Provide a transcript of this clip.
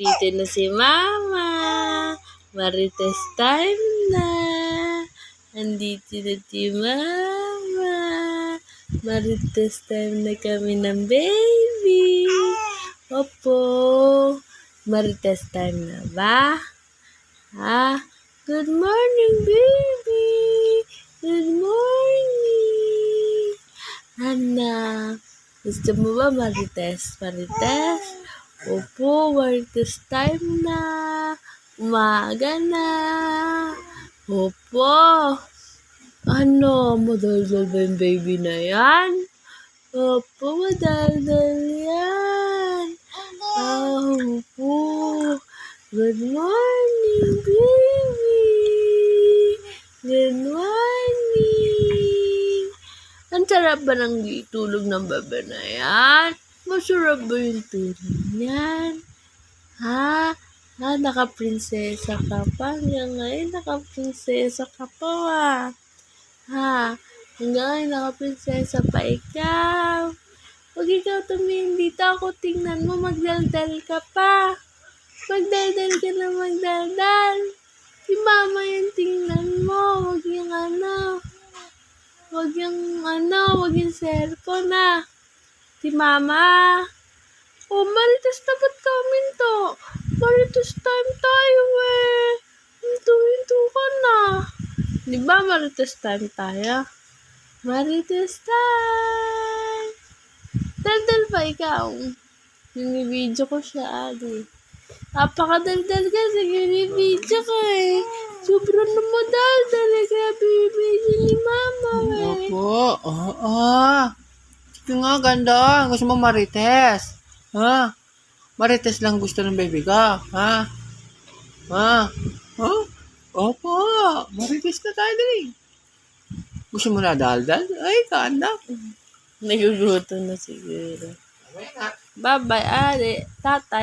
Dito na si Mama. Marites time na. Andito na si Mama. Marites time na kami ng baby. Opo. Marites time na ba? Ha? Good morning, baby. Good morning. Anak. Gusto mo ba marites? Marites? Opo, marites time na. Umaga na. Opo. Ano, madaldal ba yung baby na yan? Opo, madaldal yan. Opo. Good morning, baby. Good morning. Ang sarap ba ng tulog ng baba na yan? Masarap ba yung tulog niyan? Ha? Ha? Naka-prinsesa ka pa? Hanggang ngayon, naka-prinsesa ka pa ha? Hanggang ngayon, naka-prinsesa pa ikaw. Huwag ikaw tumingin dito. Ako tingnan mo, magdaldal ka pa. Magdaldal ka na magdaldal. Si Mama yung tingnan mo. Huwag yung Huwag yung cellphone Si Mama. Oh, marites na ba't kami to? Marites time tayo Hinto ka na. Di ba marites time tayo? Marites time. Daldal pa ikaw. Yung-video ko siya, Napakadaldal ka. Sige-video ko Sobrang namadal talaga. Bibigyan ni Mama Opo. Sige nga, ganda. Gusto mo marites? Ha? Marites lang gusto ng baby ka? Ha? Opo. Marites na tayo din. Gusto mo na daldal? Ay, kaanak. Nagugutom na siguro. Bye-bye, Tatay.